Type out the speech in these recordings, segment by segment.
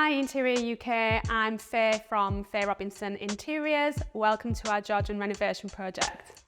Hi Interior UK, I'm Faye from Faye Robinson Interiors. Welcome to our Georgian renovation project.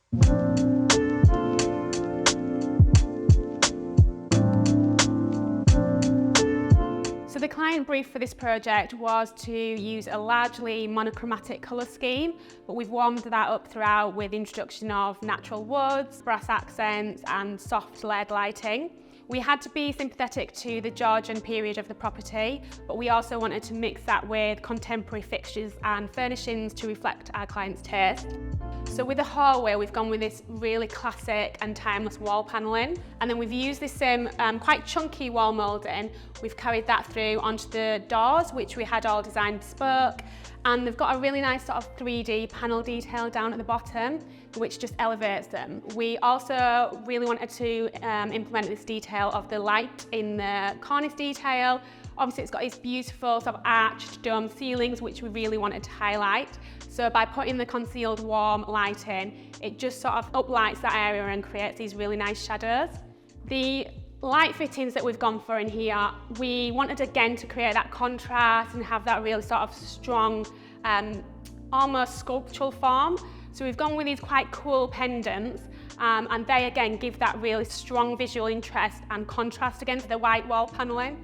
So the client brief for this project was to use a largely monochromatic colour scheme, but we've warmed that up throughout with the introduction of natural woods, brass accents and soft LED lighting. We had to be sympathetic to the Georgian period of the property, but we also wanted to mix that with contemporary fixtures and furnishings to reflect our client's taste. So with the hallway, we've gone with this really classic and timeless wall panelling, and then we've used this same quite chunky wall moulding. We've carried that through onto the doors, which we had all designed bespoke, and they've got a really nice sort of 3D panel detail down at the bottom, which just elevates them. We also really wanted to implement this detail of the light in the cornice detail. Obviously it's got these beautiful sort of arched dome ceilings, which we really wanted to highlight. So by putting the concealed warm light in, it just sort of uplights that area and creates these really nice shadows. The light fittings that we've gone for in here, we wanted again to create that contrast and have that really sort of strong, almost sculptural form. So we've gone with these quite cool pendants, and they again give that really strong visual interest and contrast against the white wall panelling.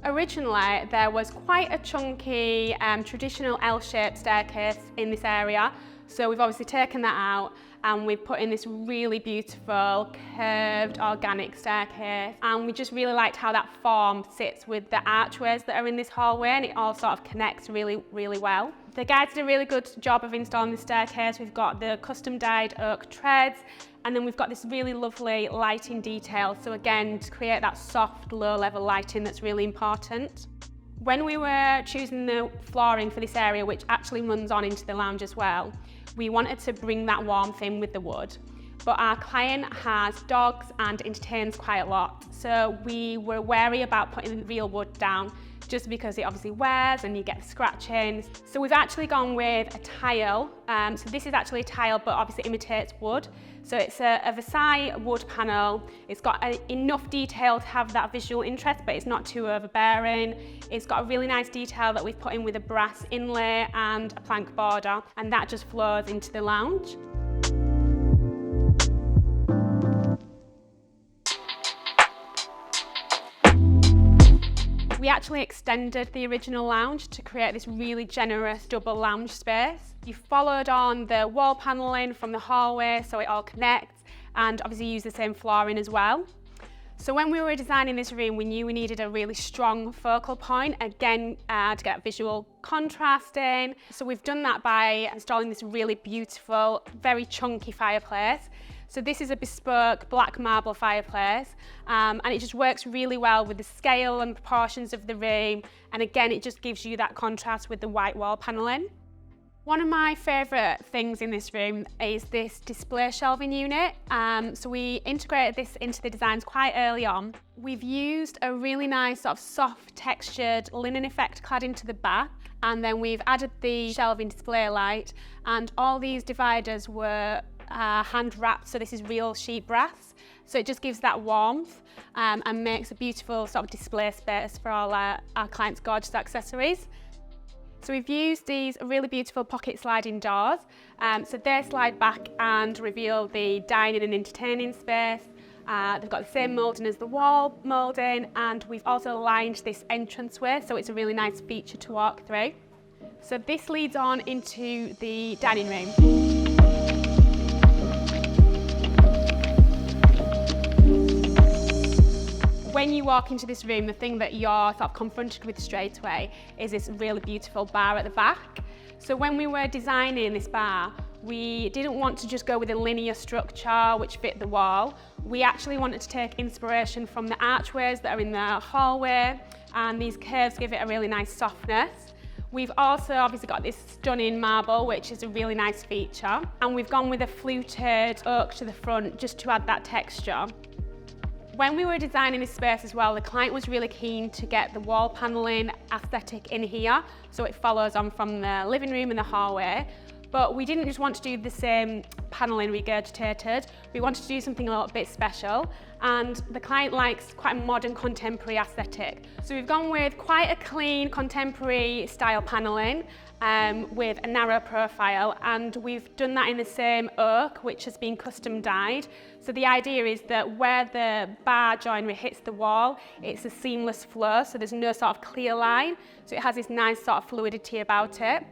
Originally, there was quite a chunky, traditional L-shaped staircase in this area. So we've obviously taken that out and we've put in this really beautiful, curved, organic staircase. And we just really liked how that form sits with the archways that are in this hallway, and it all sort of connects really, really well. The guys did a really good job of installing the staircase. We've got the custom dyed oak treads, and then we've got this really lovely lighting detail. So again, to create that soft, low-level lighting that's really important. When we were choosing the flooring for this area, which actually runs on into the lounge as well, we wanted to bring that warmth in with the wood. But our client has dogs and entertains quite a lot. So we were wary about putting real wood down just because it obviously wears and you get scratching. So we've actually gone with a tile. So this is actually a tile, but obviously imitates wood. So it's a Versailles wood panel. It's got enough detail to have that visual interest, but it's not too overbearing. It's got a really nice detail that we've put in with a brass inlay and a plank border, and that just flows into the lounge. We actually extended the original lounge to create this really generous double lounge space. You followed on the wall panelling from the hallway so it all connects, and obviously use the same flooring as well. So when we were designing this room, we knew we needed a really strong focal point, again, to get visual contrast in. So we've done that by installing this really beautiful, very chunky fireplace. So this is a bespoke black marble fireplace, and it just works really well with the scale and proportions of the room. And again, it just gives you that contrast with the white wall panelling. One of my favourite things in this room is this display shelving unit. So we integrated this into the designs quite early on. We've used a really nice sort of soft textured linen effect cladding to the back, and then we've added the shelving display light, and all these dividers were hand wrapped, so this is real sheet brass. So it just gives that warmth and makes a beautiful sort of display space for all our clients' gorgeous accessories. So we've used these really beautiful pocket sliding doors. So they slide back and reveal the dining and entertaining space. They've got the same moulding as the wall moulding, and we've also lined this entranceway, so it's a really nice feature to walk through. So this leads on into the dining room. When you walk into this room, the thing that you're sort of confronted with straight away is this really beautiful bar at the back. So when we were designing this bar, we didn't want to just go with a linear structure which fit the wall. We actually wanted to take inspiration from the archways that are in the hallway, and these curves give it a really nice softness. We've also obviously got this stunning marble, which is a really nice feature, and we've gone with a fluted oak to the front just to add that texture. When we were designing this space as well, the client was really keen to get the wall panelling aesthetic in here, so it follows on from the living room and the hallway. But we didn't just want to do the same panelling regurgitated. We wanted to do something a little bit special, and the client likes quite a modern contemporary aesthetic. So we've gone with quite a clean contemporary style panelling with a narrow profile, and we've done that in the same oak, which has been custom dyed. So the idea is that where the bar joinery hits the wall, it's a seamless flow, so there's no sort of clear line. So it has this nice sort of fluidity about it.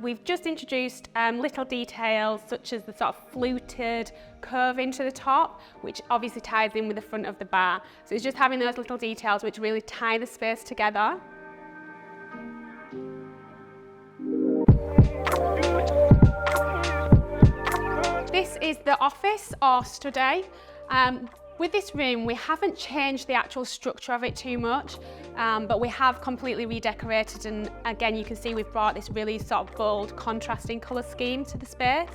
We've just introduced little details such as the sort of fluted curving to the top, which obviously ties in with the front of the bar. So it's just having those little details which really tie the space together. This is the office or study. With this room, we haven't changed the actual structure of it too much, but we have completely redecorated, and again, you can see we've brought this really sort of bold, contrasting colour scheme to the space.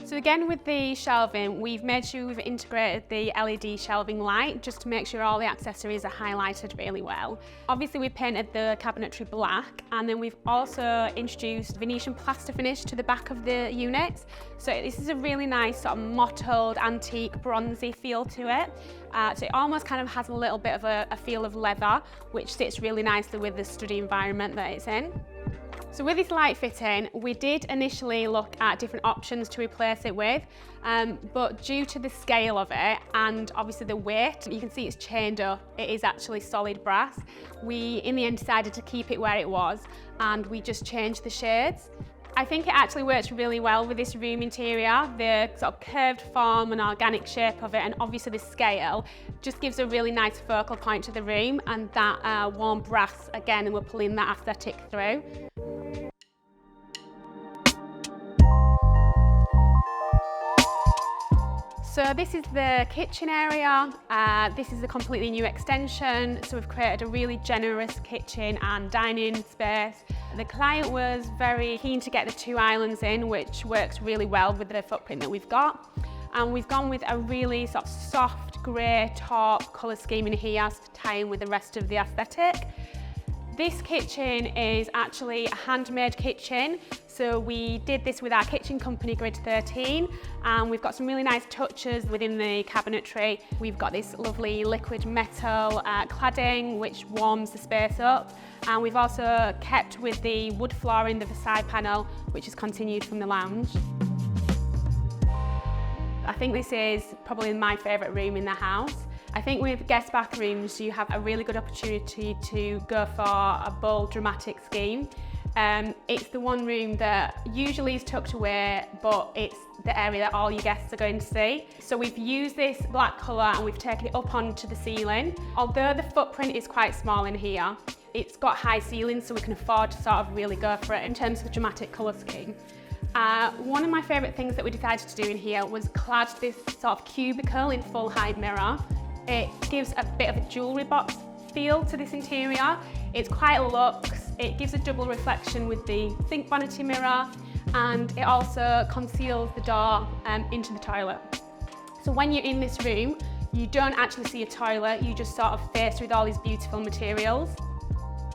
So again, with the shelving, we've made sure we've integrated the LED shelving light just to make sure all the accessories are highlighted really well. Obviously, we painted the cabinetry black, and then we've also introduced Venetian plaster finish to the back of the units. So this is a really nice sort of mottled, antique, bronzy feel to it. So it almost kind of has a little bit of a feel of leather, which sits really nicely with the study environment that it's in. So with this light fitting, we did initially look at different options to replace it with, but due to the scale of it and obviously the weight, you can see it's chained up, it is actually solid brass. We in the end decided to keep it where it was, and we just changed the shades. I think it actually works really well with this room interior. The sort of curved form and organic shape of it, and obviously the scale, just gives a really nice focal point to the room, and that warm brass again, and we're pulling that aesthetic through. So this is the kitchen area. This is a completely new extension. So we've created a really generous kitchen and dining space. The client was very keen to get the 2 islands in, which works really well with the footprint that we've got. And we've gone with a really sort of soft grey top colour scheme in here to tie in with the rest of the aesthetic. This kitchen is actually a handmade kitchen. So we did this with our kitchen company, Grid 13, and we've got some really nice touches within the cabinetry. We've got this lovely liquid metal cladding, which warms the space up. And we've also kept with the wood flooring, the Versailles panel, which is continued from the lounge. I think this is probably my favourite room in the house. I think with guest bathrooms, you have a really good opportunity to go for a bold, dramatic scheme. It's the one room that usually is tucked away, but it's the area that all your guests are going to see. So we've used this black colour and we've taken it up onto the ceiling. Although the footprint is quite small in here, it's got high ceilings, so we can afford to sort of really go for it in terms of the dramatic colour scheme. One of my favourite things that we decided to do in here was clad this sort of cubicle in full height mirror. It gives a bit of a jewellery box feel to this interior. It's quite luxe, it gives a double reflection with the sink vanity mirror, and it also conceals the door into the toilet. So when you're in this room, you don't actually see a toilet, you just sort of face with all these beautiful materials.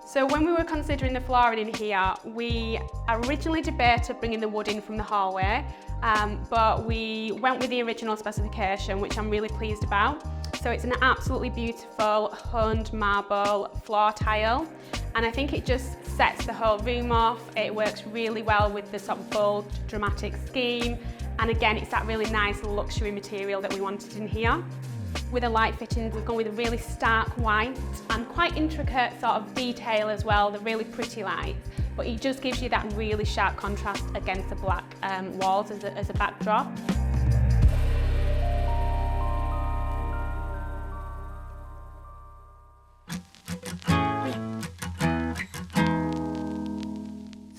So when we were considering the flooring in here, we originally debated bringing the wood in from the hallway, but we went with the original specification, which I'm really pleased about. So it's an absolutely beautiful honed marble floor tile, and I think it just sets the whole room off. It works really well with the sort of bold, dramatic scheme, and again, it's that really nice luxury material that we wanted in here. With the light fittings, we've gone with a really stark white and quite intricate sort of detail as well, the really pretty lights, but it just gives you that really sharp contrast against the black walls as a backdrop.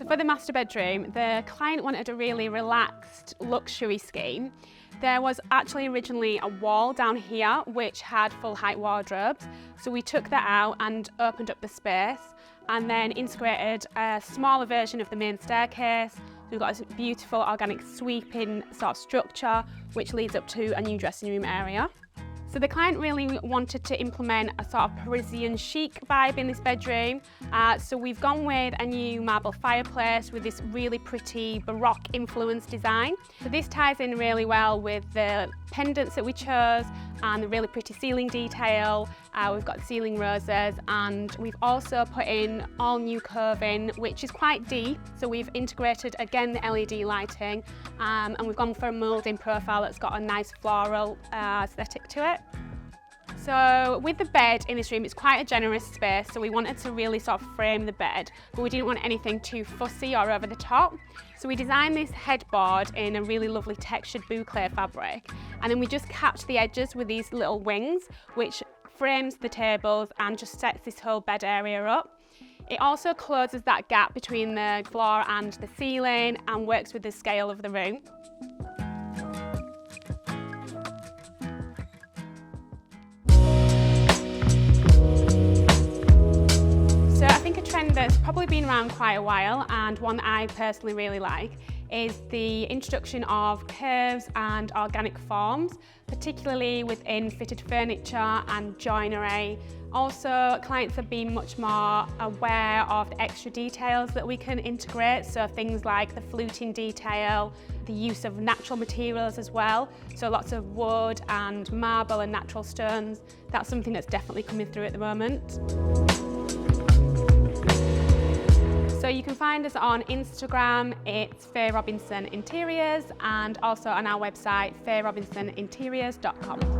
For the master bedroom, the client wanted a really relaxed luxury scheme. There was actually originally a wall down here which had full height wardrobes, so we took that out and opened up the space and then integrated a smaller version of the main staircase. So we've got this beautiful organic sweeping sort of structure which leads up to a new dressing room area. So the client really wanted to implement a sort of Parisian chic vibe in this bedroom. So we've gone with a new marble fireplace with this really pretty Baroque influenced design. So this ties in really well with the pendants that we chose and the really pretty ceiling detail. We've got ceiling roses, and we've also put in all new curving, which is quite deep. So we've integrated again the LED lighting, and we've gone for a moulding profile that's got a nice floral aesthetic to it. So with the bed in this room, it's quite a generous space, so we wanted to really sort of frame the bed, but we didn't want anything too fussy or over the top. So we designed this headboard in a really lovely textured boucle fabric, and then we just capped the edges with these little wings, which frames the tables and just sets this whole bed area up. It also closes that gap between the floor and the ceiling and works with the scale of the room. So I think a trend that's probably been around quite a while, and one that I personally really like, is the introduction of curves and organic forms, particularly within fitted furniture and joinery. Also, clients have been much more aware of the extra details that we can integrate, so things like the fluting detail, the use of natural materials as well, so lots of wood and marble and natural stones. That's something that's definitely coming through at the moment. So you can find us on Instagram, it's Faye Robinson Interiors, and also on our website, fayerobinsoninteriors.com.